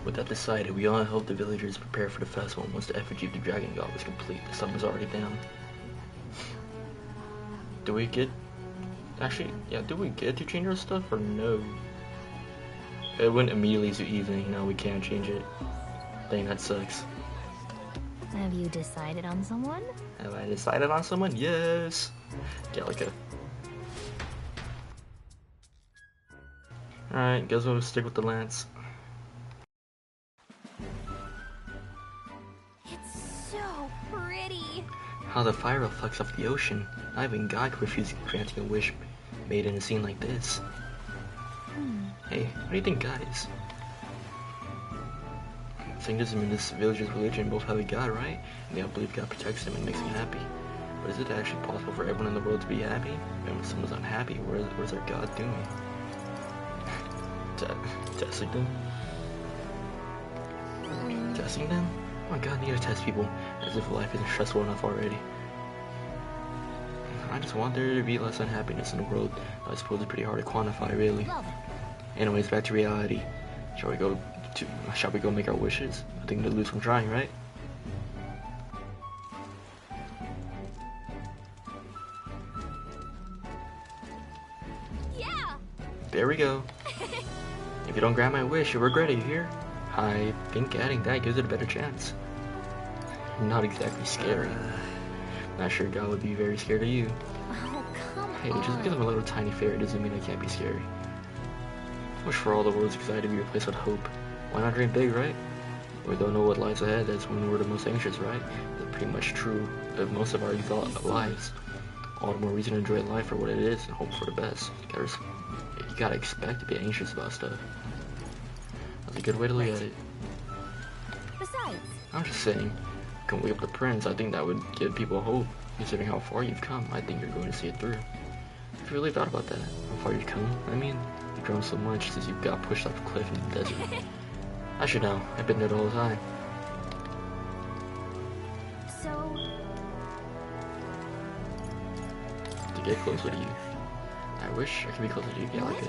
With that decided, we all helped the villagers prepare for the festival. Once the effigy of the dragon god was complete, the sun was already down. Do we get... Actually, yeah, do we get to change our stuff or no? It went immediately to evening, now we can't change it. Dang, that sucks. Have you decided on someone? Have I decided on someone? Yes! Gallica. Alright, guess we'll stick with the lance. It's so pretty. How the fire reflects off the ocean. Not even God could refuse granting a wish made in a scene like this. Hey, what do you think God is? Singhism and this village's religion both have a God, right? And they all believe God protects them and makes them happy. But is it actually possible for everyone in the world to be happy? And when someone's unhappy, what is our God doing? Testing them? Testing them? Oh, God need to test people, as if life isn't stressful enough already. I just want there to be less unhappiness in the world. I suppose it's pretty hard to quantify, really. Anyways, back to reality. Shall we go make our wishes? I think to lose from trying, right? Yeah. There we go. If you don't grant my wish, you'll regret it, you hear? I think adding that gives it a better chance. Not exactly scary. Not sure God would be very scared of you. Oh, come on. Hey, just because I'm a little tiny fairy doesn't mean I can't be scary. Wish for all the world's excited to be replaced with hope. Why not dream big, right? We don't know what lies ahead, that's when we're the most anxious, right? That's pretty much true of most of our lives. All the more reason to enjoy life for what it is and hope for the best. You gotta expect to be anxious about stuff. That's a good way to look at it. Besides, I'm just saying, you can wake up the prince. I think that would give people hope. Considering how far you've come, I think you're going to see it through. Have you really thought about that? How far you've come? I mean, you've grown so much since you got pushed off a cliff in the desert. I should know. I've been there the whole time. so... To get closer to you. I wish I could be closer to you, Gallica.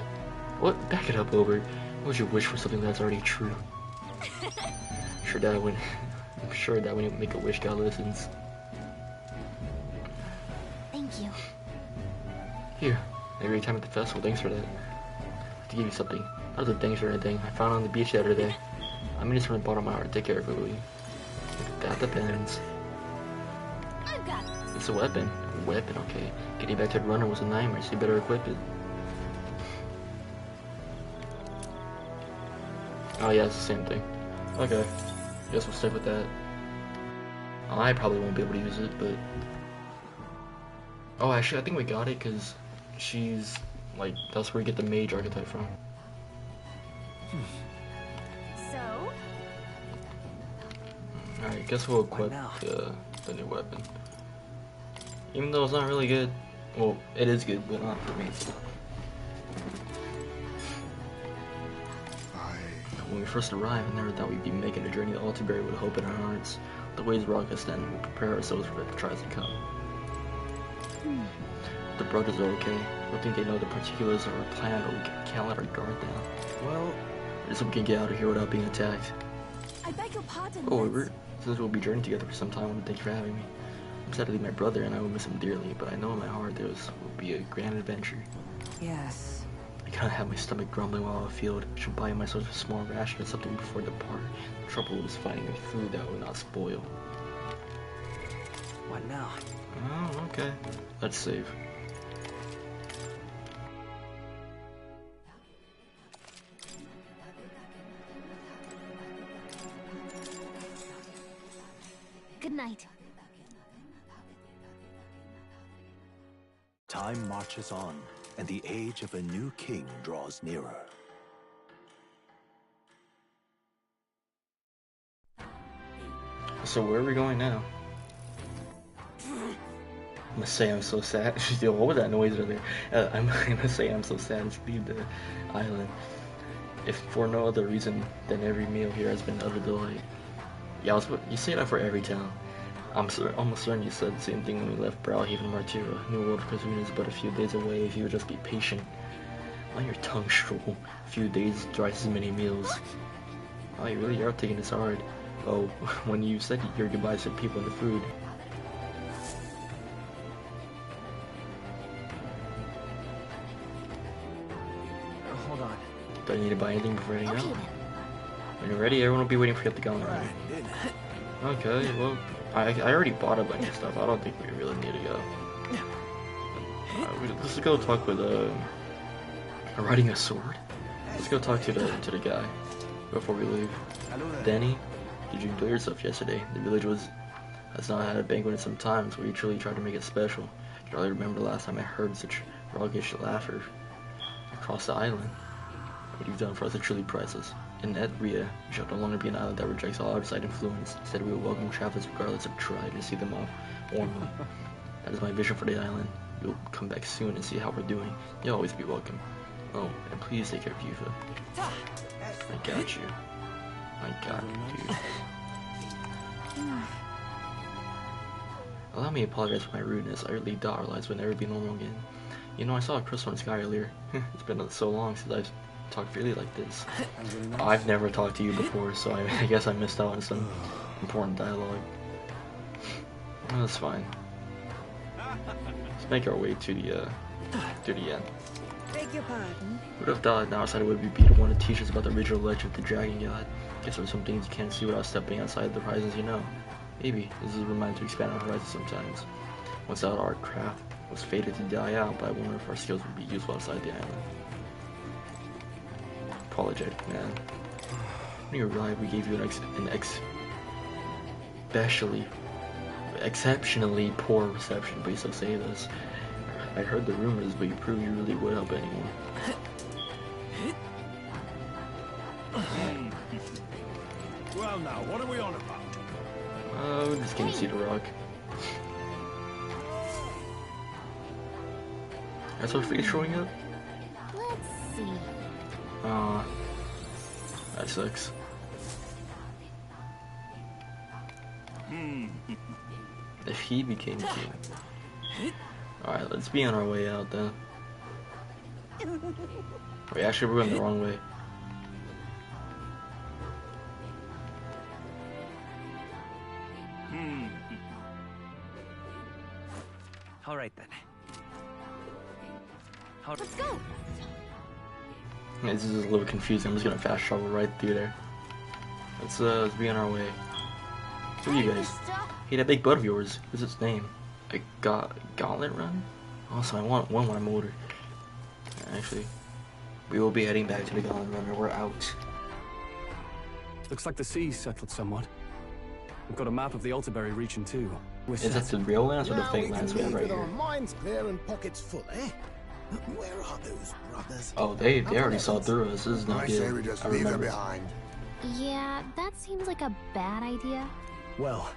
What? Back it up, Over. What would you wish for something that's already true? I'm sure that when you make a wish, God listens. Thank you. Here, every time at the festival, thanks for that. To give you something. Not a thanks for anything. I found it on the beach the other day. I mean, it's from the bottom of my heart. Take care of it, will you? That depends. I've got this. It's a weapon. A weapon, okay. Getting back to the runner was a nightmare, so you better equip it. Oh yeah, it's the same thing. Okay. Guess we'll stick with that. I probably won't be able to use it, but... Oh, actually, I think we got it, because she's... like, that's where you get the mage archetype from. So? Alright, guess we'll equip the new weapon. Even though it's not really good. Well, it is good, but not for me. When we first arrived, I never thought we'd be making a journey all too buried with hope in our hearts. The ways rock us then, we'll prepare ourselves for the trials to come. The brothers are okay. I don't think they know the particulars of our plan, or we can't let our guard down. Well, Just so we can get out of here without being attacked. I beg your pardon. Oh, since we'll be journeying together for some time, I want to thank you for having me. I'm sad to leave my brother, and I will miss him dearly, but I know in my heart will be a grand adventure. yes. I cannot have my stomach grumbling while afield. I should buy myself a small ration or something before I depart. The trouble is finding a food that will not spoil. What now? Oh, okay. Let's save. Good night. Time marches on, and the age of a new king draws nearer. So where are we going now? I'm gonna say I'm so sad. Yo, what was that noise earlier? I'm gonna say I'm so sad to leave the island. If for no other reason than every meal here has been utter delight. Yeah, you say that for every town. I'm almost certain you said the same thing when we left Browhaven and Martira. New World Cuisine is but a few days away if you would just be patient. Let your tongue stroll. A few days dries as many meals. Oh, you really are taking this hard. Oh, when you said your goodbyes to people and the food. Hold on. Do I need to buy anything before heading Okay out? then. When you're ready, everyone will be waiting for you at the galley. Okay, well, I already bought a bunch of stuff. I don't think we really need to go. Let's go talk with riding a sword. Let's go talk to the guy before we leave. Danny, did you enjoy yourself yesterday? The village has not had a banquet in some time, so we truly tried to make it special. I can hardly remember the last time I heard such raucous laughter across the island. What you've done for us is truly priceless. In Etria, we shall no longer be an island that rejects all outside influence. Instead, we will welcome travelers regardless of tribe and see them off warmly. That is my vision for the island. You'll come back soon and see how we're doing. You'll always be welcome. Oh, and please take care of Yufa. I got you. I got you, dude. Allow me to apologize for my rudeness. I really thought our lives would never be normal again. You know, I saw a crystal in the sky earlier. It's been so long since I've talked freely like this. I've never talked to you before, so I guess I missed out on some important dialogue. That's fine. Let's make our way to the end. Beg your pardon? Who'd have thought now outside would be the one to teach us about the original legend of the Dragon God? Guess there's some things you can't see without stepping outside the horizons you know. Maybe this is a reminder to expand our horizons sometimes. Once out our craft was fated to die out, but I wonder if our skills would be useful outside the island. Apologetic, man. When you arrived, we gave you an exceptionally poor reception, but you still saved us. I heard the rumors, but you proved you really would help anyone. Well now, what are we on about? We're just gonna see the rock. That's what face showing up? Let's see. Aw. That sucks. If he became king. Alright, let's be on our way out then. Wait, actually we're going the wrong way. Alright then. Let's go. This is a little confusing. I'm just gonna fast travel right through there. Let's be on our way. Who are you guys? Hey, that big butt of yours. What's its name? A gauntlet run? Also, I want one when I'm older. Actually, we will be heading back to the gauntlet run. We're out. Looks like the sea's settled somewhat. We've got a map of the Altaberry region too. Is that the real lands or the fake lands we have right here? Our minds clear and pockets full, eh? Where are those brothers? Oh, they already saw through us. This is not I say we good. just I leave them remember. behind. Yeah, that seems like a bad idea. Well,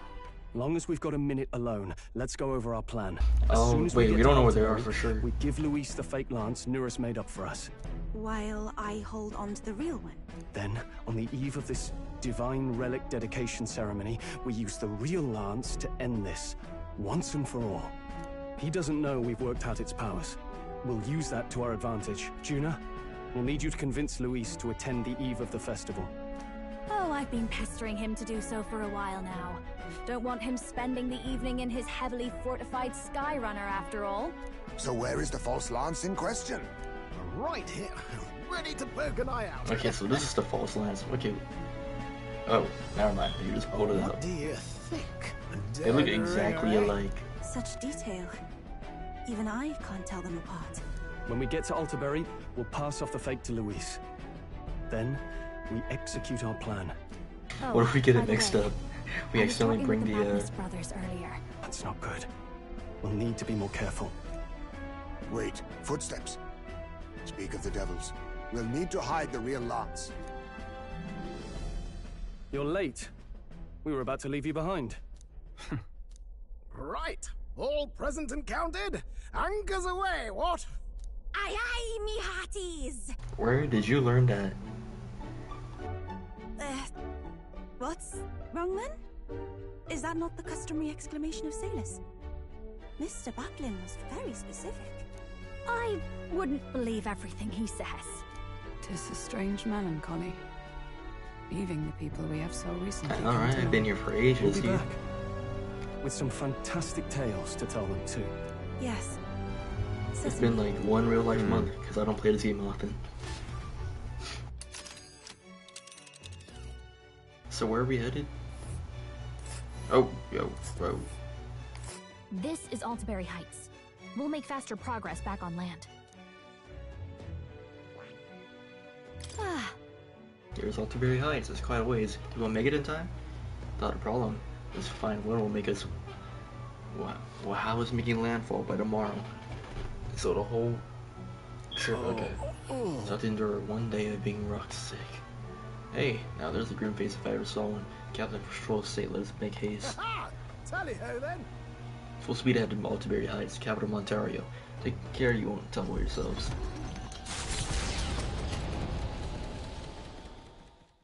long as we've got a minute alone, let's go over our plan. As Oh, soon as wait, get we to don't know where they are Altaberry, for sure. We give Luis the fake lance Nuris made up for us. While I hold on to the real one. Then, on the eve of this divine relic dedication ceremony, we use the real lance to end this, once and for all. He doesn't know we've worked out its powers. We'll use that to our advantage. Juna, we'll need you to convince Luis to attend the eve of the festival. Oh, I've been pestering him to do so for a while now. Don't want him spending the evening in his heavily fortified Skyrunner after all. So where is the false lance in question? Right here, ready to poke an eye out. Okay, so this is the false lands. Okay. Oh, never mind. You just pulled it What up. do you think? They look exactly alike. Such detail. Even I can't tell them apart. When we get to Altaberry, we'll pass off the fake to Luis. Then, we execute our plan. Oh, What if we get by it the mixed way, up? We I was accidentally talking bring with the Magnus brothers earlier. That's not good. We'll need to be more careful. Wait, footsteps. Speak of the devils. We'll need to hide the real lance. You're late. We were about to leave you behind. Right, all present and counted. Anchors away, what? Aye aye, me hearties! Where did you learn that? What's wrong then? Is that not the customary exclamation of sailors? Mr. Buckland was very specific. I wouldn't believe everything he says. 'Tis a strange melancholy. leaving the people we have so recently. Alright, I've been here for We'll ages. be back. With some fantastic tales to tell them too. Yes. It's been like one real life month because I don't play this game often. So where are we headed? Oh, yo, whoa. This is Altaberry Heights. We'll make faster progress back on land. Ah. There's Altaberry Heights. It's quite a ways. Do we want to make it in time? Not a problem. This fine wind will make us. Well, how is making landfall by tomorrow? So the whole trip, okay. So I have to endure one day of being rock sick. Hey, now there's a grim face if I ever saw one. Captain Patrol State, let us make haste. Tally-ho then. Full speed ahead to Altaberry Heights, capital of Ontario. Take care, you won't tumble yourselves.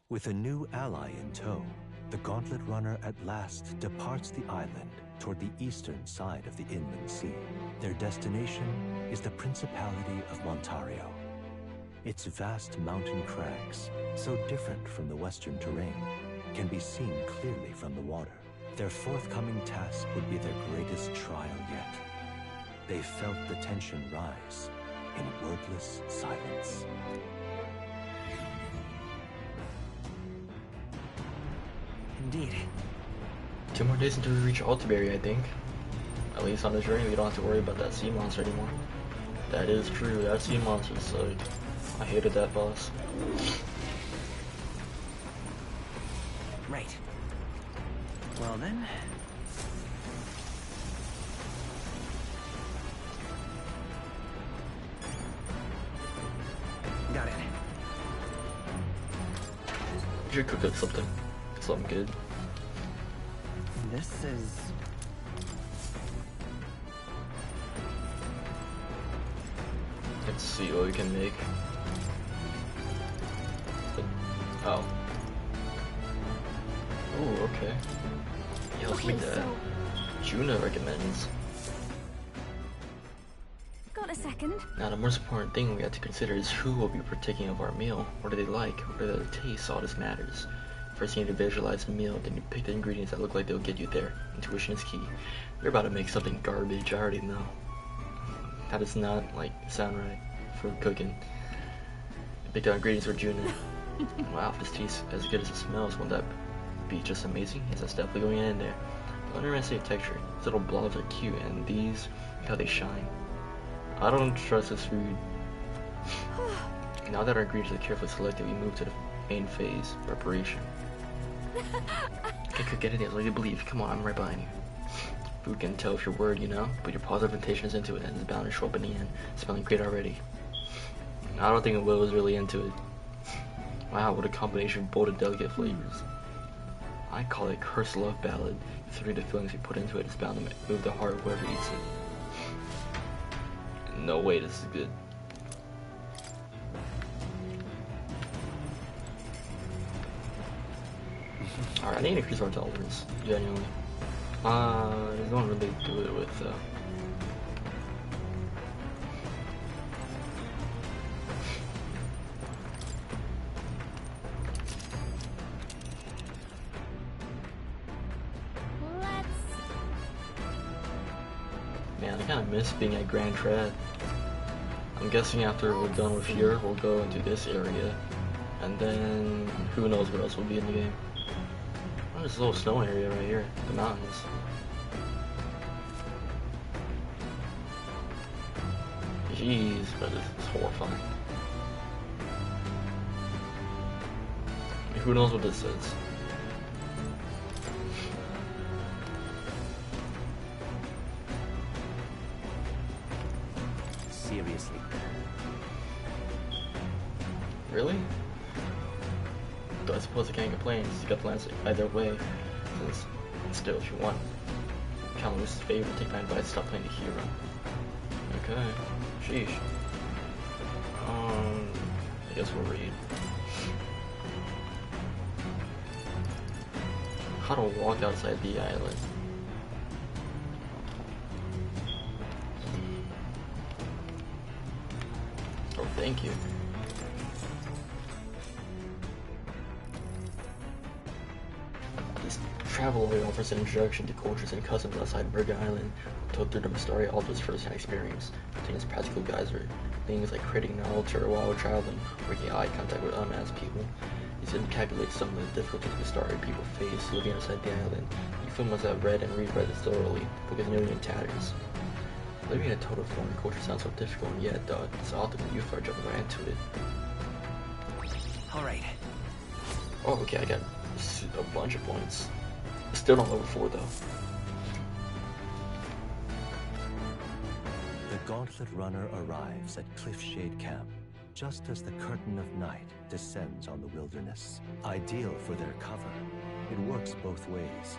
With a new ally in tow, the Gauntlet Runner at last departs the island toward the eastern side of the inland sea. Their destination is the Principality of Montario. Its vast mountain crags, so different from the western terrain, can be seen clearly from the water. Their forthcoming task would be their greatest trial yet. They felt the tension rise in wordless silence. Indeed. 2 more days until we reach Altaberry, I think. At least on the journey, we don't have to worry about that sea monster anymore. That is true, that sea monster sucked. I hated that boss. Right. Well then. Got it. You should cook up something. Something good. This is... Let's see what we can make. Oh. Oh, okay. Yeah, let's make that. Juna recommends. Got a second? Now, the most important thing we have to consider is who will be partaking of our meal. What do they like? What do they taste? All this matters. First, you need to visualize the meal, then you pick the ingredients that look like they'll get you there. Intuition is key. You're about to make something garbage, I already know. That does not, sound right for cooking. Pick the ingredients for Juna. Wow, if this tastes as good as it smells, won't that be just amazing? Yes, that's definitely going in there. Don't underestimate texture. These little blobs are cute, and these, look how they shine. I don't trust this food. Now that our ingredients are carefully selected, we move to the main phase, preparation. I could get it, like you believe. Come on, I'm right behind you. Food can tell if you're worried, you know? Put your positive intentions into it, and it's bound to show up in the end. Smelling great already. I don't think Will was really into it. Wow, what a combination of bold and delicate flavors. I call it cursed love ballad. Considering the feelings you put into it, it's bound to move the heart of whoever eats it. No way, this is good. Alright, I need to increase our tolerance, genuinely. I don't really do it with, Man, I kinda miss being at Grand Trad. I'm guessing after we're done with here, we'll go into this area. And then, who knows what else will be in the game. Oh, this little snow area right here, the mountains. Jeez, but it's horrifying. Who knows what this is? Seriously. Really? Though I suppose I can't complain, since you got plans either way. Since, still, if you want Callum's favor, take my advice, stop playing the hero. Okay. Sheesh. I guess we'll read. How to walk outside the island. Oh, thank you. travel always offers an introduction to cultures and customs outside Virgin Island, told through the story Aldo's first-hand experience. Contains practical guides for things like creating an altar while traveling, making eye contact with unmasked people. He said calculates some of the difficulties the starry people face living outside the island. You must have read and reread it thoroughly, because nearly in tatters. Living in a total foreign culture sounds so difficult, and yet, it's often that you start jumping right into it. Alright. Oh, okay, I got a bunch of points. Still not level 4, though. The Gauntlet Runner arrives at Cliffshade Camp, just as the curtain of night descends on the wilderness. Ideal for their cover, it works both ways,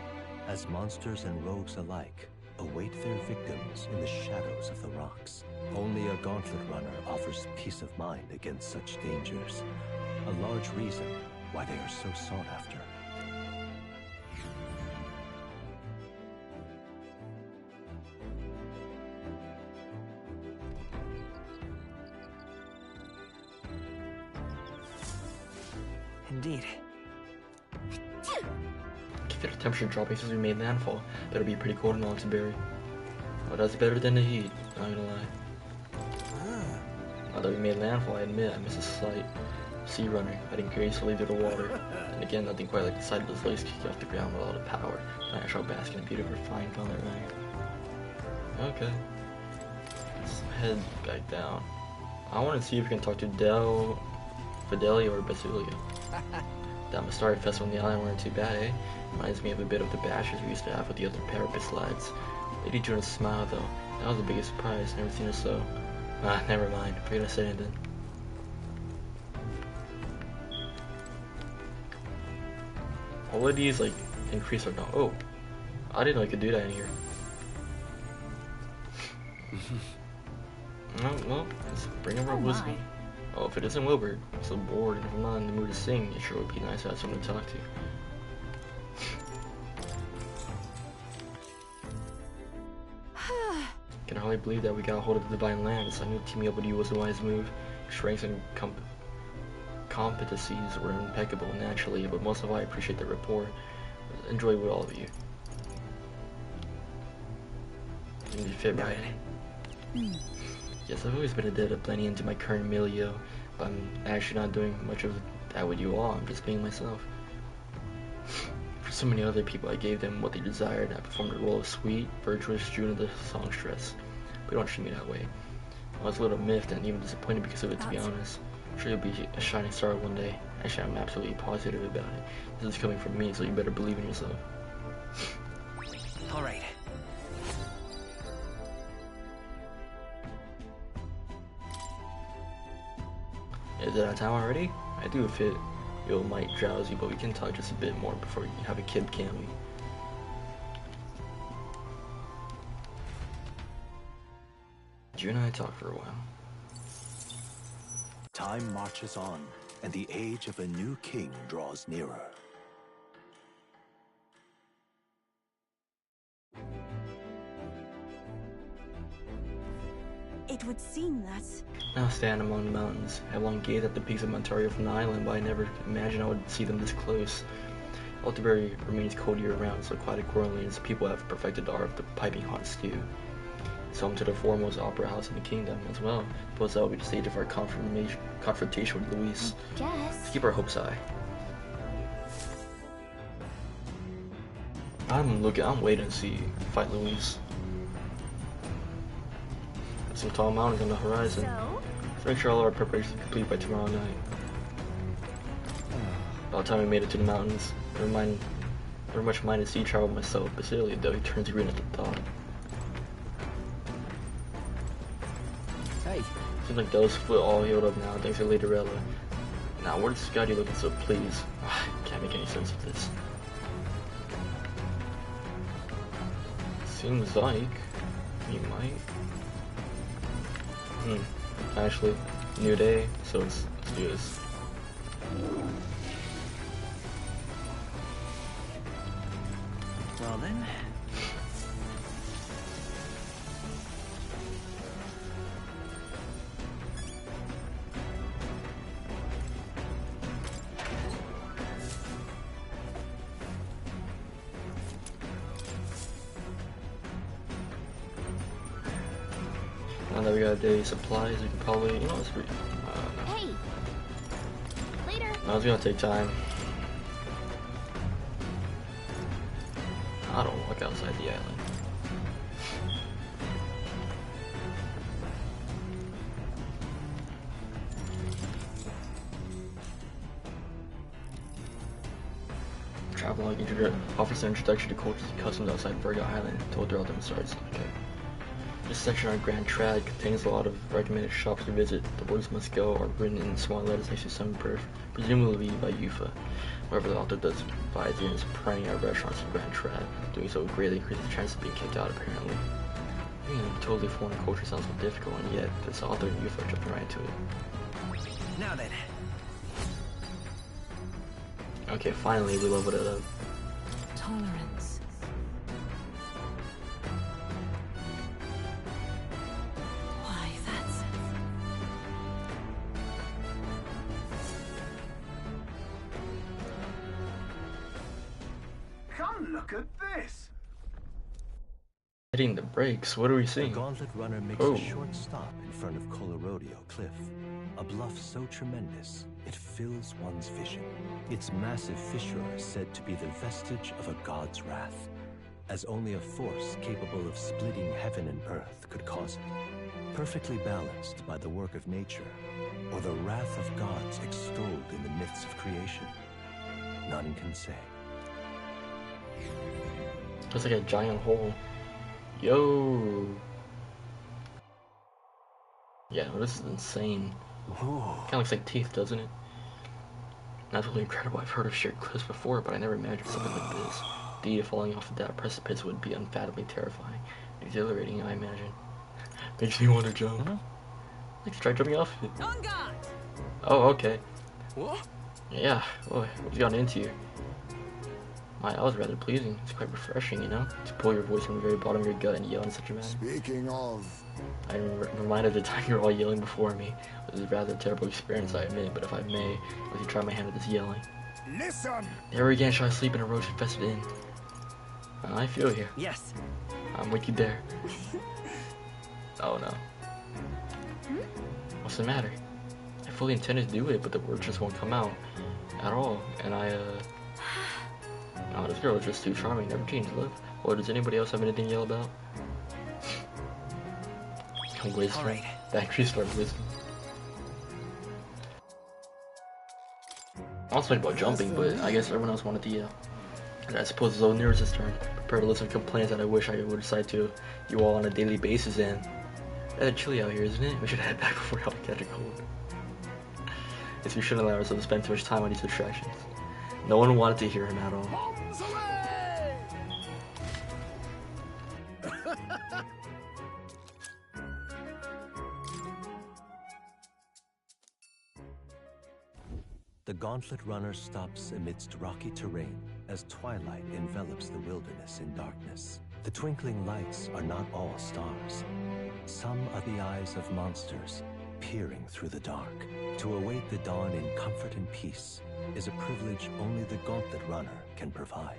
as monsters and rogues alike await their victims in the shadows of the rocks. Only a Gauntlet Runner offers peace of mind against such dangers, a large reason why they are so sought after. Indeed. Can feel the temperature dropping since we made landfall. Better be pretty cold in Monterey. Well, that's better than the heat, not gonna lie. Now that we made landfall, I admit I missed a slight sea runner, heading gracefully through the water. And again, nothing quite like the sight of those legs kicking off the ground with all the power. Natural basking in beautiful fine color, right? Okay. Let's head back down. I want to see if we can talk to Del, Fidelia, or Basilia. That Mastari festival on the island weren't too bad, eh? Reminds me of a bit of the bashes we used to have with the other parapet lads. Lady Juna smiled though. That was the biggest surprise. Never seen her so. Ah, never mind. Forget I said anything. All of these like increase or no? Oh, I didn't know I could do that in here. Oh, well, let's bring over Wisdom. Oh, if it isn't Wilbur, I'm so bored, and if I'm not in the mood to sing, it sure would be nice to have someone to talk to. Can hardly believe that we got a hold of the Divine Lands. I knew teaming up with you was a wise move. Your strengths and competencies were impeccable naturally, but most of all, I appreciate the rapport. Enjoy with all of you. You fit right. Yes, I've always been adept at blending into my current milieu, but I'm actually not doing much of that with you all. I'm just being myself. For so many other people, I gave them what they desired. I performed the role of sweet, virtuous June of the songstress. But don't treat me that way. I was a little miffed and even disappointed because of it, to be honest. I'm sure you'll be a shining star one day. Actually, I'm absolutely positive about it. This is coming from me, so you better believe in yourself. Alright. Is it on time already? I do fit. You might drowse you, but we can talk just a bit more before you have a kid, can't we? You and I talk for a while. Time marches on, and the age of a new king draws nearer. It would seem that... Now stand among the mountains. I have long gazed at the peaks of Ontario from the island, but I never imagined I would see them this close. Alderbury remains cold year-round, so quite accordingly its people have perfected the art of the piping hot stew. It's home to the foremost opera house in the kingdom as well. Suppose that will be the stage of our confrontation with Luis. Let's keep our hopes high. I'm waiting to see fight Luis. Some tall mountains on the horizon. Let's make sure all our preparations are complete by tomorrow night. About time we made it to the mountains. Never much minded sea travel myself, but silly though he turns green at the thought. Hey. Seems like those foot all healed up now, thanks to Lady Rella. Now where's Scotty looking so pleased? Can't make any sense of this. Seems like he might. Actually, new day, so let's do this. Well then. Now that we got daily supplies, we can probably, you know, it's pretty. Hey. Later. No, it's gonna take time. I don't walk outside the island. Travel log offers an introduction to cultures and customs outside Virgo Island, told throughout them starts. Okay. This section on Grand Trad contains a lot of recommended shops to visit. The words must go are written in small letters next to some presumably by Yufa. However, the author does advise against prying at restaurants in Grand Trad. Doing so greatly increases the chance of being kicked out, apparently. Totally foreign culture sounds so difficult, and yet this author and Yufa are jumping right into it. Now then. Okay, finally we leveled it up. Tolerance. Why, that's... Come look at this. Hitting the brakes, what are we The seeing? Gauntlet Runner makes a short stop in front of Colorodeo Cliff, a bluff so tremendous it fills one's vision. Its massive fissure is said to be the vestige of a god's wrath, as only a force capable of splitting heaven and earth could cause it. Perfectly balanced by the work of nature, or the wrath of gods extolled in the myths of creation, none can say. It's like a giant hole. Yo! Yeah, this is insane. Kinda looks like teeth, doesn't it? Absolutely incredible. I've heard of sheer cliffs before, but I never imagined something like this. The idea of falling off of that precipice would be unfathomably terrifying. Exhilarating, I imagine. Makes me want to jump. Like, try jumping off it. Oh, okay. What? Yeah, boy, what's gotten into you? That was rather pleasing. It's quite refreshing, you know? To pull your voice from the very bottom of your gut and yell in such a manner. Speaking of... I'm reminded of the time you were all yelling before me. It was a rather terrible experience, I admit, but if I may, let me try my hand at this yelling. Listen! Never again shall I sleep in a roach-infested inn. I feel you. Yes. I'm with you there. Oh no. What's the matter? I fully intended to do it, but the words just won't come out. At all. And oh, this girl is just too charming. Never changed, love. Or does anybody else have anything to yell about? Wisdom. Alright. Factory store wisdom. I was thinking about jumping, but I guess everyone else wanted to yell. And I suppose it's O'Near's turn. Prepare to listen to complaints that I wish I would decide to you all on a daily basis and... It's chilly out here, isn't it? We should head back before y'all catch a cold. Yes, we shouldn't allow ourselves to spend too much time on these distractions. No one wanted to hear him at all. Bombs away! The Gauntlet Runner stops amidst rocky terrain as twilight envelops the wilderness in darkness. The twinkling lights are not all stars. Some are the eyes of monsters peering through the dark. To await the dawn in comfort and peace is a privilege only the Gauntlet Runner can provide.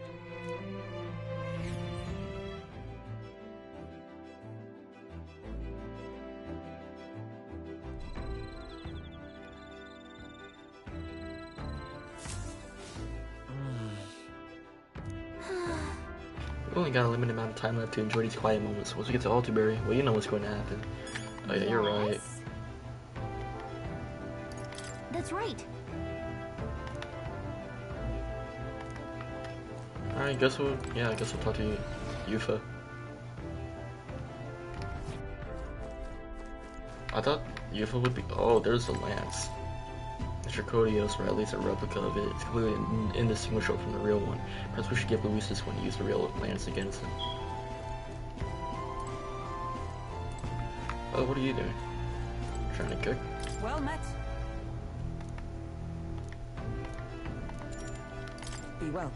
We only got a limited amount of time left to enjoy these quiet moments. Once we get to Alderberry, well, you know what's going to happen. Oh yeah, you're right. That's right. Alright, guess we'll talk to Yufa. I thought Yufa would be, oh, there's the lance. The Dracodios, or at least a replica of it. It's completely indistinguishable from the real one. Perhaps we should give Luis this one to use the real lance against him. Oh, what are you doing? Trying to cook? Well met. Be well.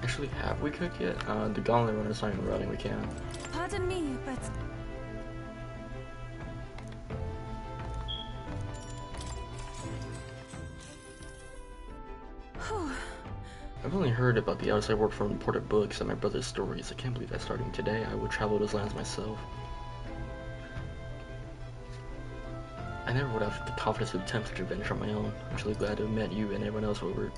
Actually, have we cooked yet? The Gauntlet Runner's not even running, we can't. Pardon me, but... I've only heard about the outside world from reported books and my brother's stories. I can't believe that starting today, I would travel those lands myself. I never would have the confidence to attempt such a venture on my own. I'm truly glad to have met you and everyone else over.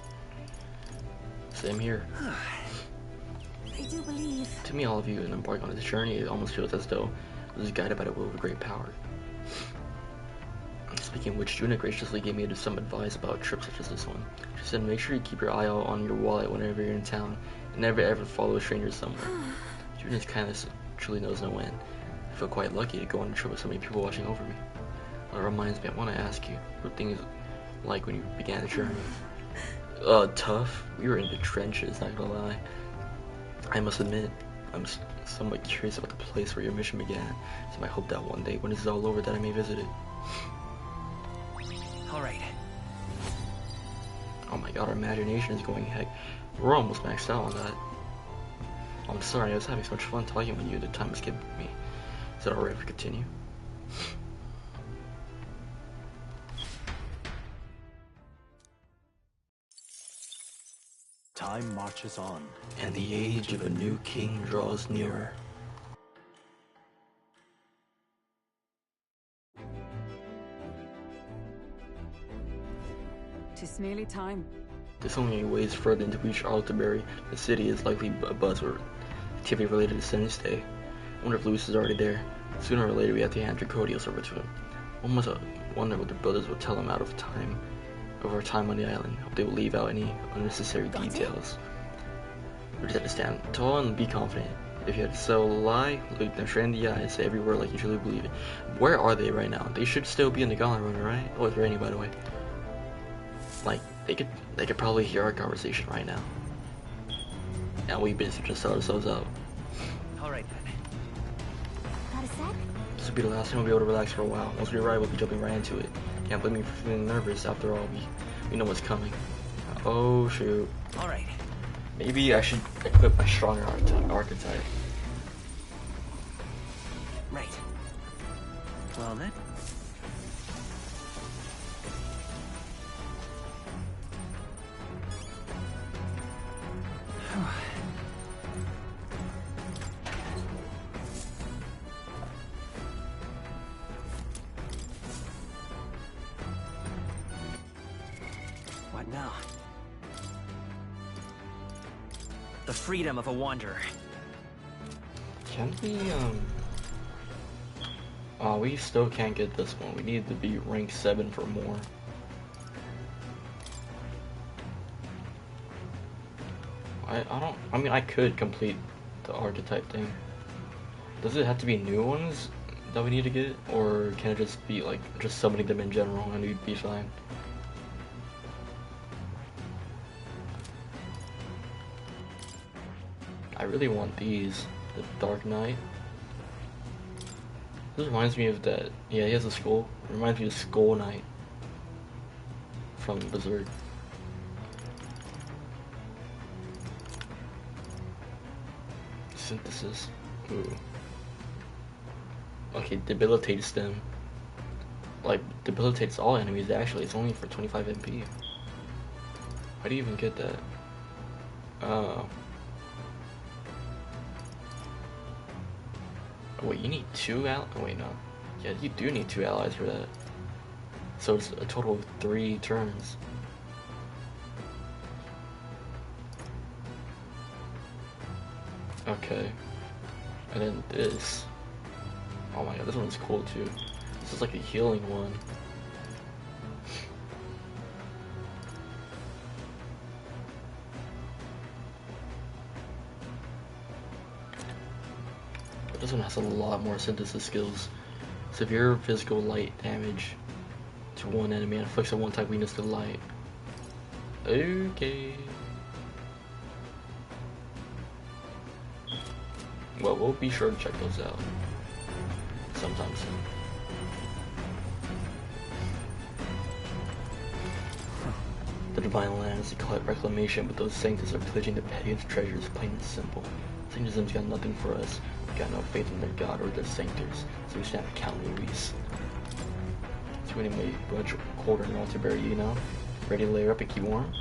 Same here. I do believe. To me, all of you, and embark on this journey, it almost feels as though I was guided by the will of a great power. Speaking of which, Juna graciously gave me some advice about trips such as this one. She said, make sure you keep your eye out on your wallet whenever you're in town, and never ever follow a stranger somewhere. Juna's kindness truly knows no end. I feel quite lucky to go on a trip with so many people watching over me. Well, it reminds me, I want to ask you, what things like when you began the journey? Tough. We were in the trenches, not gonna lie. I must admit, I'm somewhat curious about the place where your mission began, so I hope that one day, when this is all over, that I may visit it. Alright. Oh my god, our imagination is going heck. We're almost maxed out on that. I'm sorry, I was having so much fun talking with you, the time skipped me. Is it alright if we continue? Time marches on, And the age of a new king draws nearer. Tis nearly time. This only ways further into reach Altaberry. The city is likely abuzz with activity related to Sun's Day. I wonder if Lewis is already there. Sooner or later we have to hand Dracodios over to him. One must wonder what the brothers will tell him out of our time on the island. Hope they will leave out any unnecessary details. We just have to stand tall and be confident. If you had to sell a lie, look them straight in the eye and say every word like you truly believe it. Where are they right now? They should still be in the Gauntlet Runner, right? Oh, it's raining, by the way. Like, they could probably hear our conversation right now. And we basically just sell ourselves out. Alright then. Got a sec? This will be the last time we'll be able to relax for a while. Once we arrive, we'll be jumping right into it. Can't blame me for feeling nervous. After all, we know what's coming. Oh shoot. Alright. Maybe I should equip my stronger archetype. Right. Well then. What now? The freedom of a wanderer. Can we, oh, we still can't get this one. We need to be rank 7 for more. I mean, I could complete the archetype thing. Does it have to be new ones that we need to get? Or can it just be, like, just summoning them in general and we'd be fine? I really want these. The Dark Knight. This reminds me of that. Yeah, he has a skull. It reminds me of Skull Knight from Berserk. Synthesis. Ooh. Okay, debilitates them. Like, debilitates all enemies actually. It's only for 25 MP. How do you even get that? Wait, you need 2 allies? Oh, wait, no. Yeah, you do need 2 allies for that. So it's a total of 3 turns. Okay. And then this. Oh my god, this one's cool too. This is like a healing one. But this one has a lot more synthesis skills. Severe physical light damage to one enemy and inflicts a one-type weakness to light. Okay. Well, we'll be sure to check those out sometime soon. The Divine Lands declare reclamation, but those sanctus are pillaging the pagans' treasures, plain and simple. Sanctism's got nothing for us. We got no faith in their god or their sanctors, so we stand a count Luis. It's getting way much colder in Altaberry, you know? Ready to layer up and keep warm?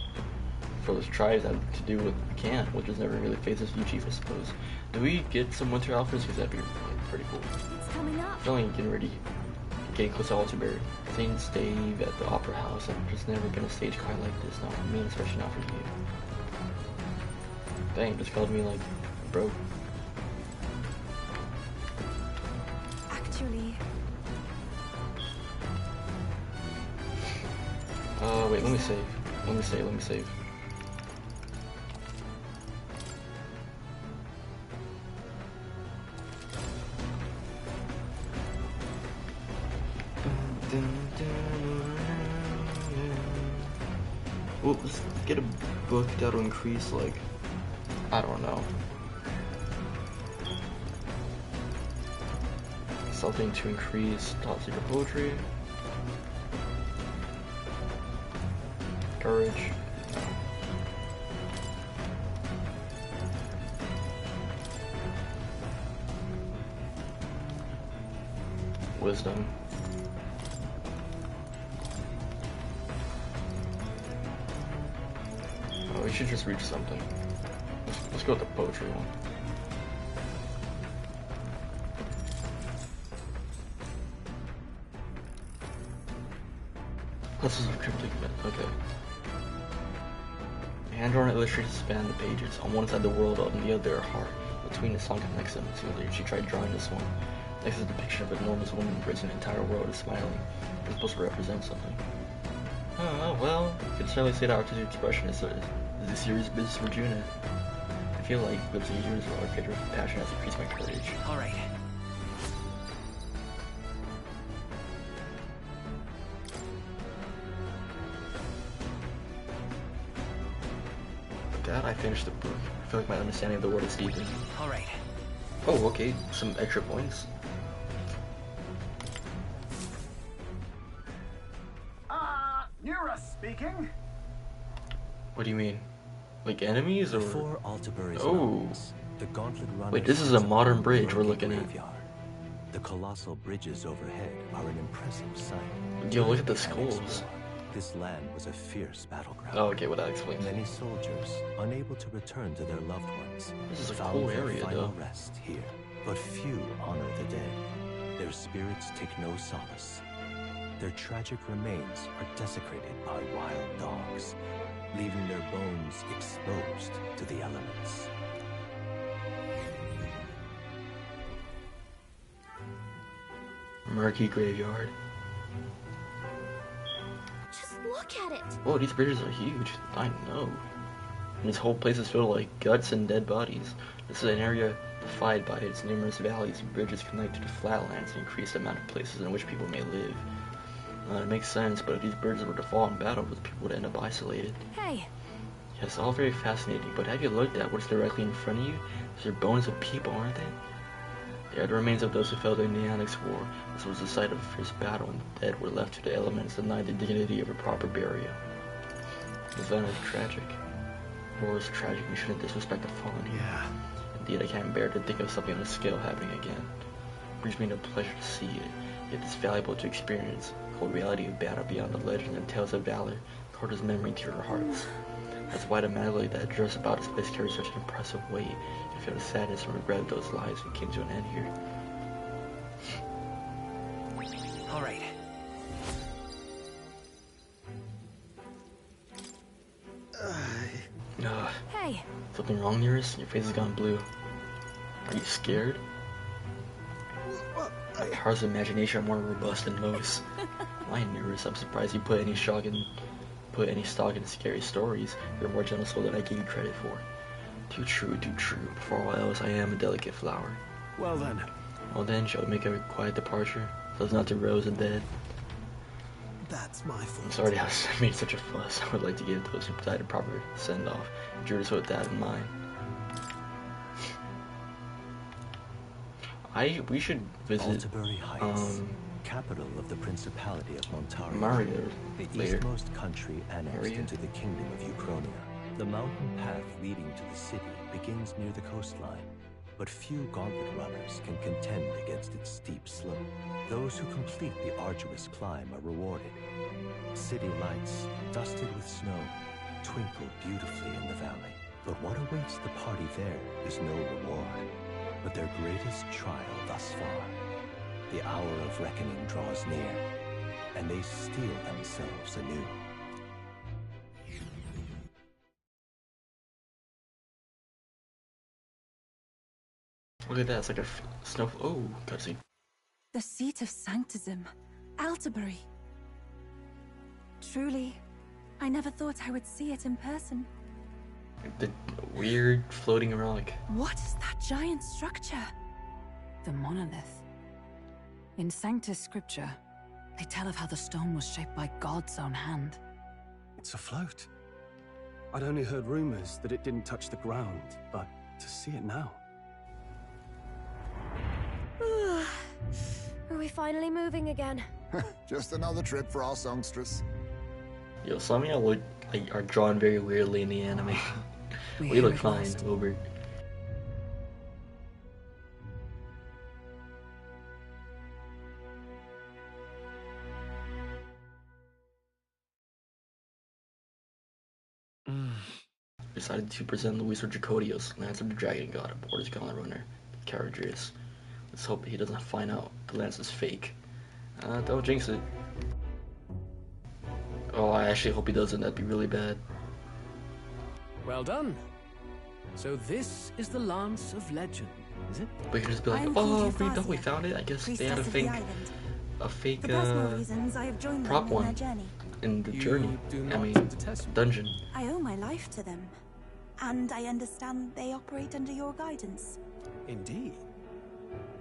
for those tribes have to do with Can, which has never really faced this new chief, I suppose. Do we get some winter outfits? Because that'd be pretty cool. It's coming up. Feeling getting close to Altenbury. Saint Stave at the Opera House, and there's never been a stage quite like this. Not for me, especially not for you. Dang, just called me like broke. Actually... Wait, let me save. Let me save. Well, let's get a book that'll increase, like, I don't know. Something to increase top secret poetry. Courage. Wisdom. Oh, we should just reach something. Let's go with the poetry one. This is a cryptic myth. Okay. Hand-drawn illustrations span the pages. On one side the world, on the other a heart. Between the song connects them together. She tried drawing this one. Next is a depiction of an enormous woman embracing the entire world and smiling. It's supposed to represent something. Oh, well, you could certainly say that artistic expression is a serious business for Junet. I feel like with the years of our creative passion has increased my courage. Alright. With that, I finished the book. I feel like my understanding of the world is deepened. Alright. Oh, okay, some extra points. Nura speaking. What do you mean? Like enemies or? Before Altenbury's Oh. mountains, the Gauntlet Runners. Wait, this is a modern bridge we're looking at. Graveyard. The colossal bridges overhead are an impressive sight. Yo, look at the During Panic skulls. War, this land was a fierce battleground. Oh, okay, well that explains. Many soldiers, unable to return to their loved ones, This is a found cool their area, final though. rest here. But few honor the dead. Their spirits take no solace. Their tragic remains are desecrated by wild dogs, leaving their bones exposed to the elements. Murky graveyard. Just look at it. Whoa, these bridges are huge. I know. And this whole place is filled with like guts and dead bodies. This is an area defined by its numerous valleys and bridges connected to flatlands and increase the amount of places in which people may live. It makes sense, but if these bridges were to fall in battle, the people would end up isolated. Hey, Yes, all very fascinating, but have you looked at what's directly in front of you? These are bones of people, aren't they? They are the remains of those who fell during the Annex War. This was the site of a fierce battle, and the dead were left to the elements, denied the dignity of a proper burial. Is that not tragic? War is tragic, we shouldn't disrespect the fallen here. Yeah. Indeed, I can't bear to think of something on a scale happening again. It brings me no pleasure to see it, yet it's valuable to experience. Cold reality of battle beyond the legends and tales of valor, cord his memory to your hearts. That's why the melody that drifts about this place carries such an impressive weight. You feel the sadness and regret of those lives who came to an end here. Alright. hey, Something wrong, Nearest? Your face has gone blue. Are you scared? My heart's imagination are more robust than most. Why, Nearest? I'm surprised you put any stock in scary stories. You're a more gentle soul than I gave you credit for. Too true, too true. Before all else, I am a delicate flower. Well then. Well then, shall we make a quiet departure, so as not to rouse the dead? That's my fault. I'm sorry I made such a fuss. I would like to give those who died a proper send-off. Judas with that in mind. We should visit Altenbury Heights, capital of the Principality of Montaria. Mario the later. eastmost country annexed Mario? into the Kingdom of Uchronia. The mountain path leading to the city begins near the coastline, but few gauntlet runners can contend against its steep slope. Those who complete the arduous climb are rewarded. City lights, dusted with snow, twinkle beautifully in the valley. But what awaits the party there is no reward, but their greatest trial thus far. The hour of reckoning draws near, and they steel themselves anew. Look at that, it's like a snow. Oh, cutscene. The seat of Sanctism, Altabury. Truly, I never thought I would see it in person. The weird floating relic. What is that giant structure? The monolith. In Sanctus scripture, they tell of how the stone was shaped by God's own hand. It's afloat. I'd only heard rumors that it didn't touch the ground, but to see it now. Are we finally moving again? Just another trip for our songstress. Yo, some of y'all are drawn very weirdly in the anime. We look fine, Wilbur. Decided to present Luis or Dracodios, Lance of the Dragon God, aboard his Gauntlet Runner, Caradrius. Let's hope he doesn't find out the lance is fake. Don't jinx it. Oh, I actually hope he doesn't. That'd be really bad. Well done. So this is the Lance of Legend, is it? We could just be like, oh, we found it. I guess they had a fake prop one in the journey. I mean, dungeon. I owe my life to them, and I understand they operate under your guidance. Indeed.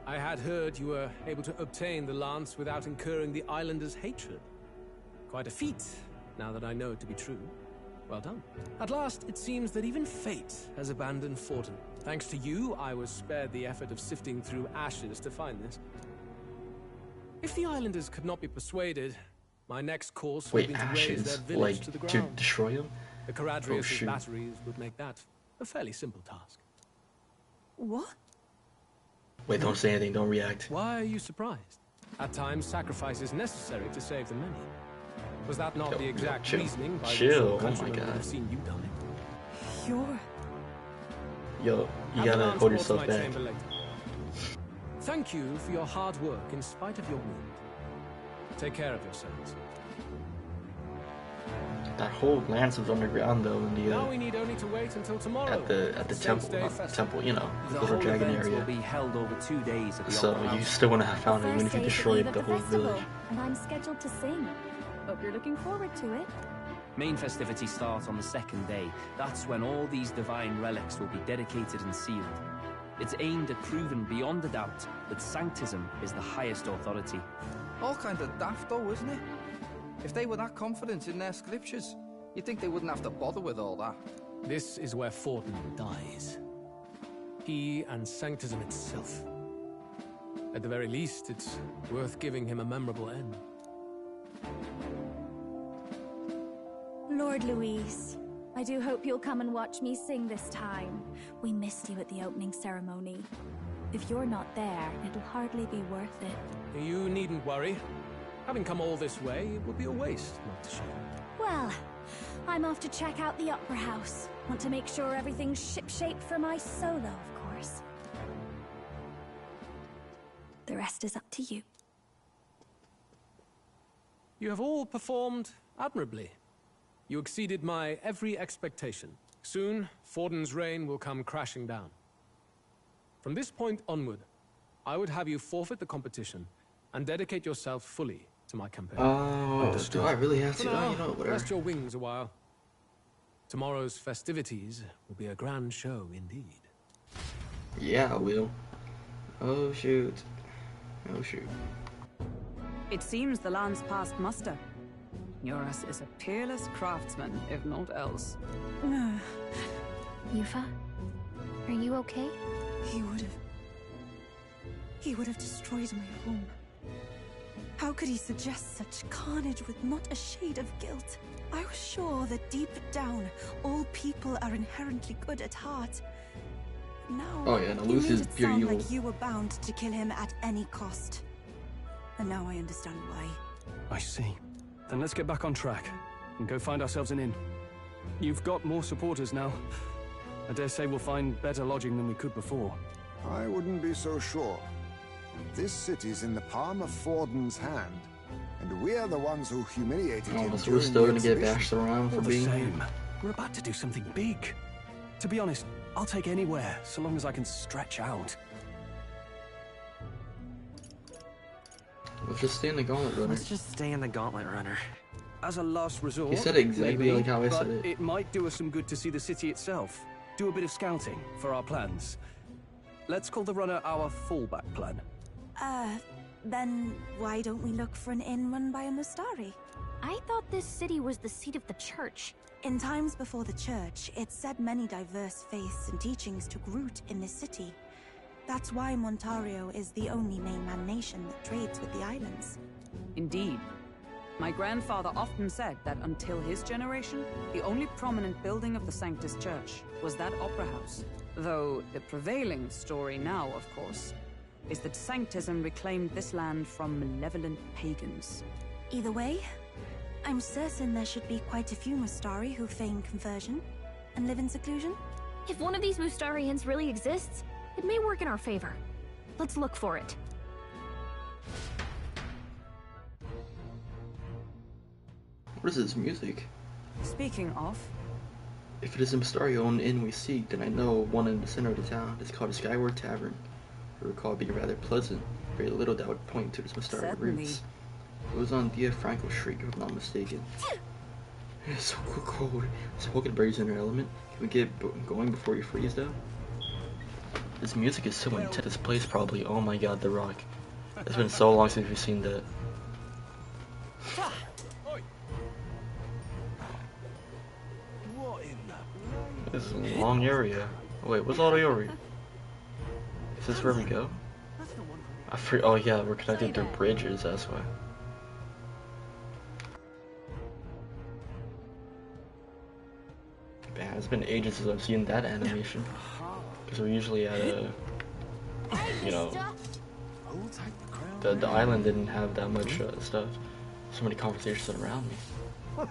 I had heard you were able to obtain the lance without incurring the islanders' hatred. Quite a feat, now that I know it to be true. Well done. At last, it seems that even fate has abandoned Fortin. Thanks to you, I was spared the effort of sifting through ashes to find this. If the islanders could not be persuaded, my next course would be to raise their village to the ground. To destroy them? The Caradrius' batteries would make that a fairly simple task. What? Wait, don't say anything, don't react. Why are you surprised? At times, sacrifice is necessary to save the many. Was that not the exact reasoning by which your countrymen would have seen you die? Yo, you gotta hold yourself back. Thank you for your hard work in spite of your wound. Take care of yourselves. That whole lance is underground though in the now we need only to wait until tomorrow. At the temple, you know, the little dragon area. Will be held over 2 days at the so you still wouldn't have found it even if you destroyed the whole village. And I'm scheduled to sing. Hope you're looking forward to it. Main festivities start on the second day. That's when all these divine relics will be dedicated and sealed. It's aimed at proving beyond a doubt that Sanctism is the highest authority. All kind of daft though, isn't it? If they were that confident in their scriptures, you'd think they wouldn't have to bother with all that. This is where Fortin dies. He and Sanctism itself. At the very least, it's worth giving him a memorable end. Lord Louise, I do hope you'll come and watch me sing this time. We missed you at the opening ceremony. If you're not there, it'll hardly be worth it. You needn't worry. Having come all this way, it would be a waste not to show. Well, I'm off to check out the Opera House. Want to make sure everything's shipshape for my solo, of course. The rest is up to you. You have all performed admirably. You exceeded my every expectation. Soon, Fortin's reign will come crashing down. From this point onward, I would have you forfeit the competition and dedicate yourself fully to my campaign. Oh, do I really have to? Now, you know, whatever. rest your wings a while. Tomorrow's festivities will be a grand show indeed. Yeah, I will. Oh shoot. Oh shoot. It seems the lance passed muster. Eurus is a peerless craftsman, if not else. Yufa, are you okay? He would have destroyed my home. How could he suggest such carnage with not a shade of guilt? I was sure that deep down, all people are inherently good at heart. Now, Luis is pure evil. like you were bound to kill him at any cost. And now I understand why. I see. Then let's get back on track and go find ourselves an inn. You've got more supporters now. I dare say we'll find better lodging than we could before. I wouldn't be so sure. This city's in the palm of Forden's hand, and we're the ones who humiliated him. So we're still gonna get bashed around for All the being same, here. we're about to do something big. To be honest, I'll take anywhere, so long as I can stretch out. Let's just stay in the Gauntlet Runner. Let's just stay in the Gauntlet Runner. As a last resort, He said it exactly maybe, like how I but said it. it might do us some good to see the city itself. Do a bit of scouting for our plans. Let's call the runner our fallback plan. Then why don't we look for an inn run by a Mustari? I thought this city was the seat of the church. In times before the church, it said many diverse faiths and teachings took root in this city. That's why Montario is the only mainland nation that trades with the islands. Indeed. My grandfather often said that until his generation, the only prominent building of the Sanctus Church was that opera house. Though the prevailing story now, of course, is that Sanctism reclaimed this land from malevolent pagans. Either way, I'm certain there should be quite a few Mustari who feign conversion and live in seclusion. If one of these Mustarians really exists, it may work in our favor. Let's look for it. What is this music? Speaking of, If it is a Mustari-owned inn we seek, then I know one in the center of the town. It's called a Skyward Tavern. I recall it being rather pleasant. Very little that would point to its Mustari Certainly. roots. It was on Dia Franco Street, if I'm not mistaken. It's so cold. Is Pokeberry's in her element? Can we get going before you freeze, though? This music is so intense. This place probably. Oh my god, The Rock. It's been so long since we've seen that. This is a long area. Wait, what's all the area? Is this where we go? Oh yeah, we're connected through bridges, that's why. Man, it's been ages since I've seen that animation. Because we're usually at a, you know, the island didn't have that much stuff. So many conversations around me.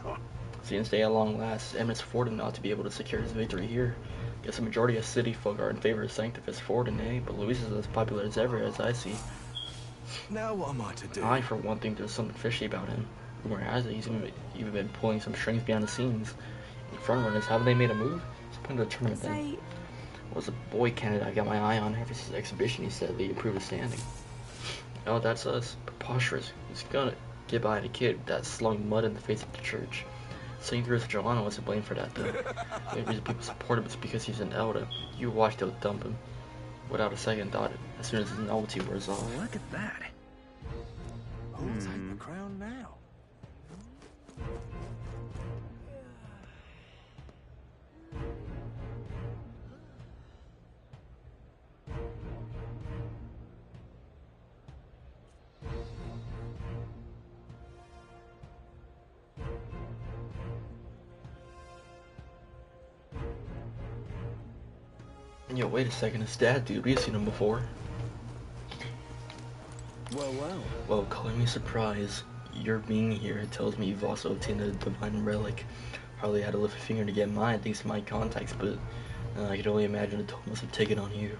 Since day at long last, Eminence Forden ought to be able to secure his victory here. Guess the majority of city folk are in favor of Sanctifus Forden, eh? But Luis is as popular as ever, as I see. Now what am I to do? I, for one, think there's something fishy about him. Rumor has it he's even been pulling some strings behind the scenes. The frontrunners, haven't they made a move? It's point of the tournament then. Was a boy candidate I got my eye on ever since the exhibition. He said they improved his standing. Oh, that's us. Preposterous. He's gonna get by the kid that's slung mud in the face of the church. St. Joanna was to blame for that, though. The only reason people support him is because he's an Elder. You watch, they'll dump him. Without a second thought, as soon as his novelty wears off. Look at that. Who'll take the crown now? Yo, wait a second, it's Dad, dude. We've seen him before. Well, calling me surprise. Your being here tells me you've also obtained a divine relic. Hardly had to lift a finger to get mine thanks to my contacts, but I could only imagine the toll must have taken on you.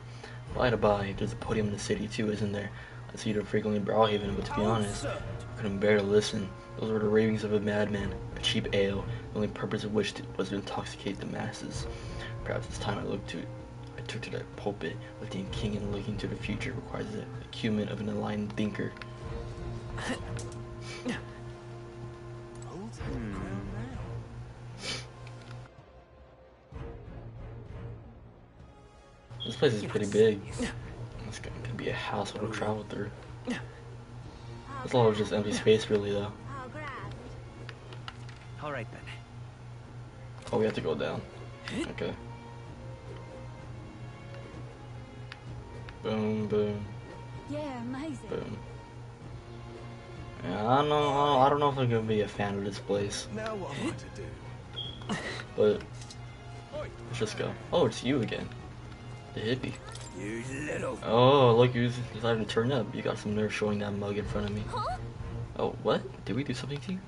By the by, there's a podium in the city too, isn't there? I see you don't frequently Brawlhaven, but to be honest, I couldn't bear to listen. Those were the ravings of a madman, a cheap ale, the only purpose of which was to intoxicate the masses. Perhaps it's time I took to the pulpit. Lifting king and looking to the future requires the acumen of an enlightened thinker. This place is pretty big. It's gonna be a hassle to travel through. It's a lot of just empty space, really, though. Alright then. Oh, we have to go down. Okay. Boom, boom. Yeah, amazing. Boom. Yeah, I don't know if I'm gonna be a fan of this place. Now what am I to do? But let's just go. Oh, it's you again. The hippie. You little. Oh, look, you decided to turn up. You got some nerve showing that mug in front of me. Huh? Oh, what? Did we do something to you?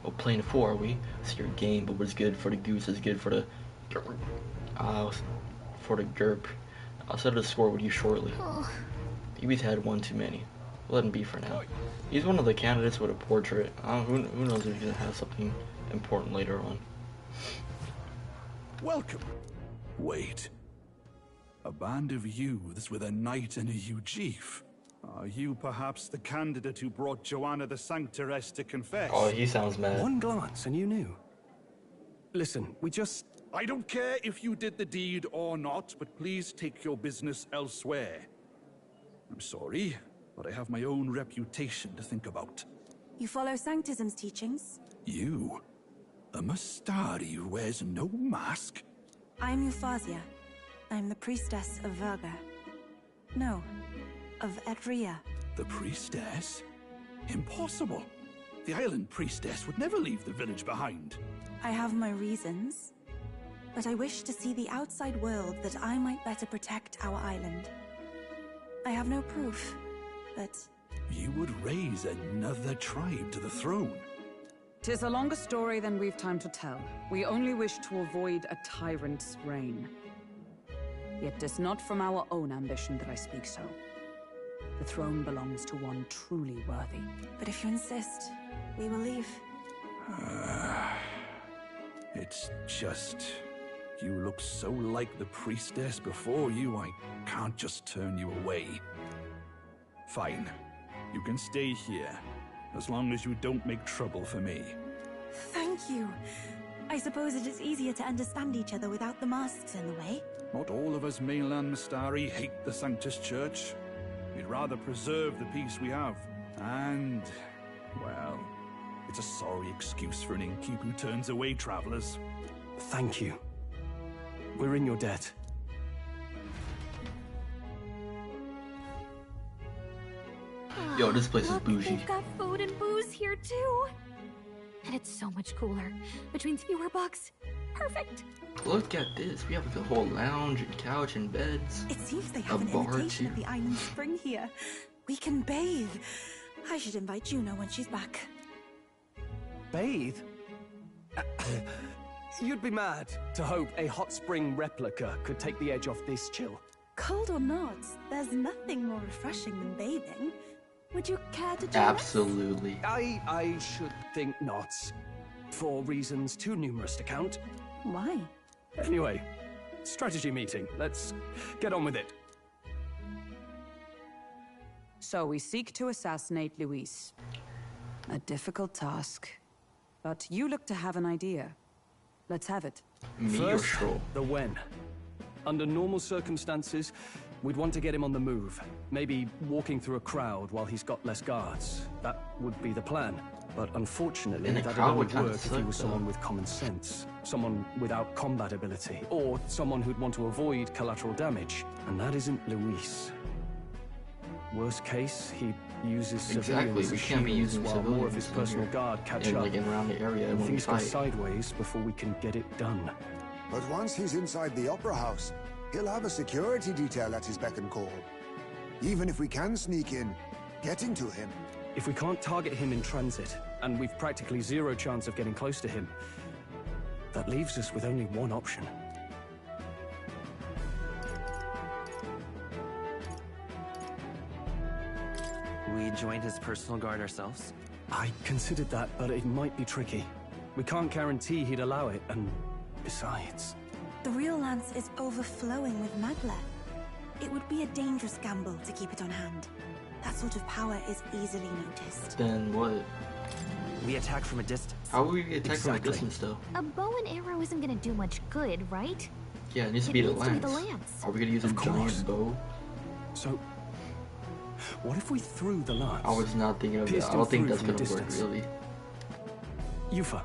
Well, playing 4, are we? It's your game, but what's good for the goose is good for the GURP. I'll settle the score with you shortly. He's had one too many. Let him be for now. He's one of the candidates with a portrait. Who knows if he's gonna have something important later on. Welcome. Wait. A band of youths with a knight and a Ujief. Are you perhaps the candidate who brought Joanna the Sanctoress to confess? Oh, he sounds mad. One glance and you knew. Listen, we just... I don't care if you did the deed or not, but please take your business elsewhere. I'm sorry, but I have my own reputation to think about. You follow Sanctism's teachings? You? A Mystari who wears no mask? I'm Euphazia. I'm the priestess of Verga. No, of Edria. The priestess? Impossible. The island priestess would never leave the village behind. I have my reasons, but I wish to see the outside world that I might better protect our island. I have no proof, but... You would raise another tribe to the throne. 'Tis a longer story than we've time to tell. We only wish to avoid a tyrant's reign. Yet 'tis not from our own ambition that I speak so. The throne belongs to one truly worthy. But if you insist, we will leave. It's just... You look so like the priestess before you, I can't just turn you away. Fine. You can stay here, as long as you don't make trouble for me. Thank you. I suppose it is easier to understand each other without the masks in the way. Not all of us mainland Mystari hate the Sanctus Church. We'd rather preserve the peace we have. And, well, it's a sorry excuse for an innkeep who turns away travelers. Thank you. We're in your debt. Yo, this place is bougie. They've got food and booze here too. And it's so much cooler. Which means fewer bugs. Perfect. Look at this. We have the whole lounge and couch and beds. It seems they have an imitation of the island spring here. We can bathe. I should invite Juno when she's back. Bathe? You'd be mad to hope a hot spring replica could take the edge off this chill. Cold or not, there's nothing more refreshing than bathing. Would you care to join Absolutely. I should think not. For reasons too numerous to count. Why? Anyway, strategy meeting. Let's get on with it. So we seek to assassinate Luis. A difficult task. But you look to have an idea. Let's have it. First, the when. Under normal circumstances, we'd want to get him on the move. Maybe walking through a crowd while he's got less guards. That would be the plan. But unfortunately, that would only work if he was someone with common sense. Someone without combat ability. Or someone who'd want to avoid collateral damage. And that isn't Luis. Worst case, he uses civilians We can't be using while civilians more of his personal guard catch up. Like around the area and when things we go fight. sideways before we can get it done. But once he's inside the Opera House, he'll have a security detail at his beck and call. Even if we can sneak in, getting to him. If we can't target him in transit, and we've practically zero chance of getting close to him, that leaves us with only one option. We joined his personal guard ourselves? I considered that, but it might be tricky. We can't guarantee he'd allow it, and besides... The real lance is overflowing with Magla. It would be a dangerous gamble to keep it on hand. That sort of power is easily noticed. Then what? We attack from a distance. How will we attack from a distance, though? A bow and arrow isn't gonna do much good, right? Yeah, it needs to be the lance. Are we gonna use a giant bow? So, what if we threw the lance? I was not thinking of that. I don't think that's gonna work, really. Yufa,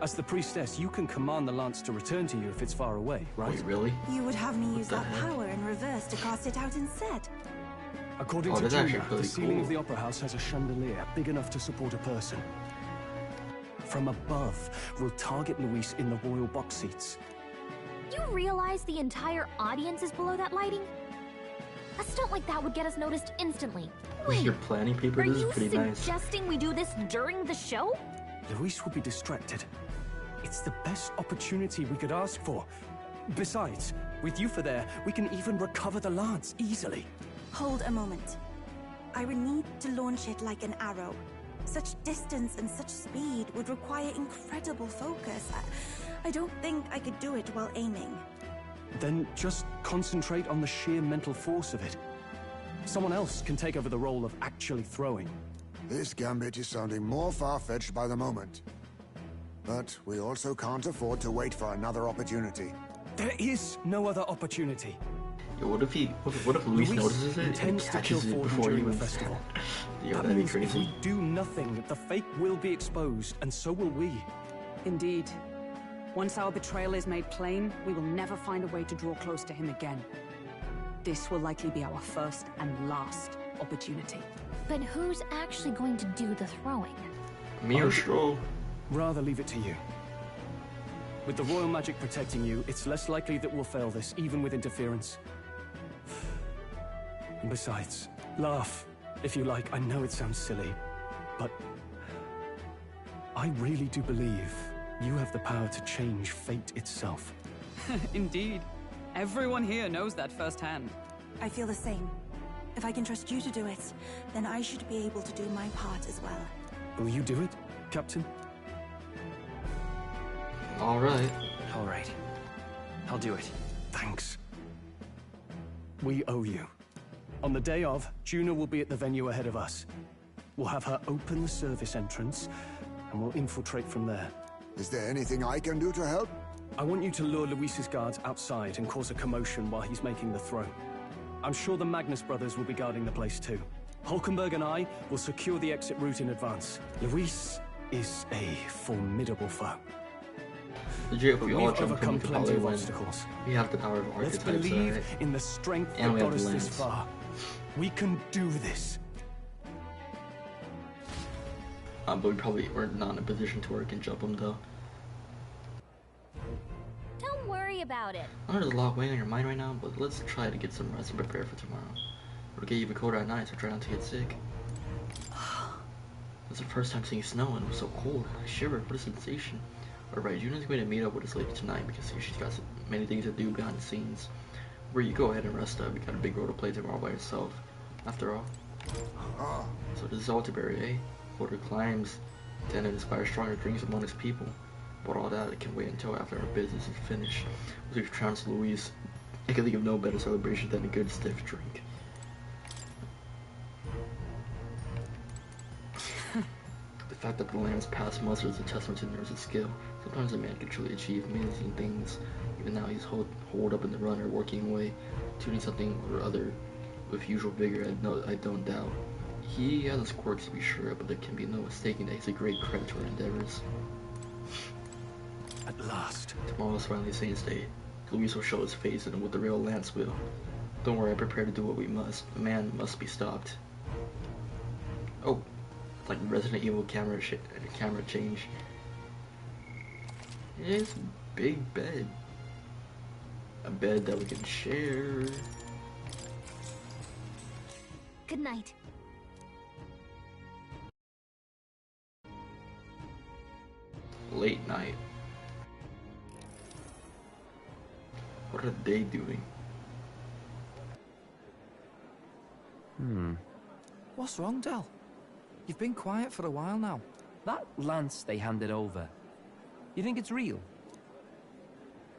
as the priestess, you can command the lance to return to you if it's far away, right? Wait, really? You would have me use that power in reverse to cast it out instead. According to Juno, the ceiling of the Opera House has a chandelier big enough to support a person. From above, we'll target Luis in the royal box seats. You realize the entire audience is below that lighting? A stunt like that would get us noticed instantly. Wait, Your planning paper, are this is you pretty nice. suggesting we do this during the show? Luis will be distracted. It's the best opportunity we could ask for. Besides, with Yufa there, we can even recover the lance easily. Hold a moment. I would need to launch it like an arrow. Such distance and such speed would require incredible focus. I don't think I could do it while aiming. Then just concentrate on the sheer mental force of it. Someone else can take over the role of actually throwing. This gambit is sounding more far-fetched by the moment. But we also can't afford to wait for another opportunity. There is no other opportunity. Yo, what if Luis notices it and catches it before he the festival? Yo, that that'd be means crazy. If we do nothing, the fake will be exposed, and so will we. Indeed. Once our betrayal is made plain, we will never find a way to draw close to him again. This will likely be our first and last opportunity. But who's actually going to do the throwing? Me or Stroll? Rather leave it to you. With the royal magic protecting you, it's less likely that we'll fail this, even with interference. And besides, laugh, if you like. I know it sounds silly, but I really do believe you have the power to change fate itself. Indeed. Everyone here knows that firsthand. I feel the same. If I can trust you to do it, then I should be able to do my part as well. Will you do it, Captain? All right. All right. I'll do it. Thanks. We owe you. On the day of, Juno will be at the venue ahead of us. We'll have her open the service entrance, and we'll infiltrate from there. Is there anything I can do to help? I want you to lure Luis's guards outside and cause a commotion while he's making the throw. I'm sure the Magnus brothers will be guarding the place too. Hulkenberg and I will secure the exit route in advance. Luis is a formidable foe. Legit, if we all We've jump in, overcome we could plenty probably of win. obstacles. We have the power of Let's archetypes, believe alright? in the strength And that we got have us the this lance. far. We can do this. But we're not in a position to where we can jump them though. Don't worry about it. I know there's a lot weighing on your mind right now, but let's try to get some rest and prepare for tomorrow. We'll get even colder at night, so try not to get sick. It's the first time seeing snow and it was so cold. I shivered. What a sensation. Alright, Juno's going to meet up with us later tonight because she's got so many things to do behind the scenes. Where you go ahead and rest up. You got a big role to play tomorrow by yourself. After all. So this is Altaberry, eh? Colder climbs tend to inspire stronger drinks among his people. But all that, it can wait until after our business is finished. As we've trounced Luis, I can think of no better celebration than a good stiff drink. The fact that the land's passed muster is a testament to Nurse's skill. Sometimes a man can truly achieve amazing things. Even now he's holed up in the runner, working away, tuning something or other with usual vigor. I don't doubt. He has his quirks to be sure, but there can be no mistaking that he's a great credit to our endeavors. At last. Tomorrow's finally Saint's Day. Luis will show his face and what the real Lance will. Don't worry, I'm prepared to do what we must. The man must be stopped. Oh, it's like Resident Evil camera change. It's a big bed. A bed that we can share. Good night. Late night. What are they doing? What's wrong, Del? You've been quiet for a while now. That lance they handed over, you think it's real?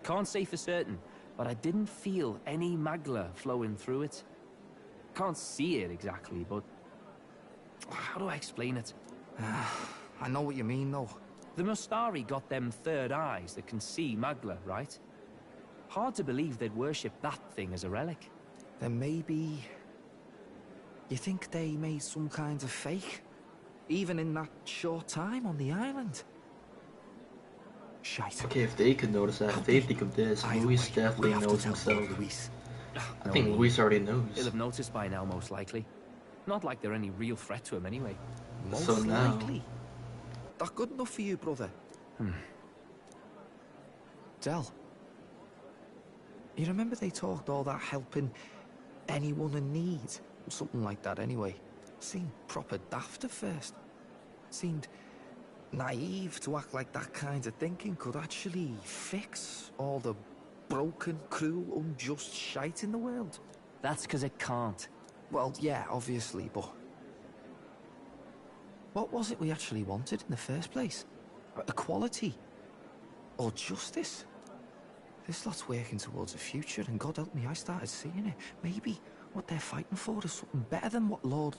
Can't say for certain, but I didn't feel any magla flowing through it. Can't see it exactly, but how do I explain it? I know what you mean, though. The Mustari got them third eyes that can see magla, right? Hard to believe they'd worship that thing as a relic. Then maybe... You think they made some kind of fake? Even in that short time on the island? Shite. Okay, if they could notice that, if they think of this, Luis definitely knows himself. I think Luis already knows. He'll have noticed by now, most likely. Not like they're any real threat to him anyway. Most So now- likely. That good enough for you, brother? Del. You remember they talked all that helping anyone in need? Something like that anyway. Seemed proper daft at first. Seemed naive to act like that kind of thinking could actually fix all the broken, cruel, unjust shite in the world. That's because it can't. Well, yeah, obviously, but... what was it we actually wanted in the first place? Equality? Or justice? This lot's working towards a future, and God help me, I started seeing it. Maybe what they're fighting for is something better than what Lord...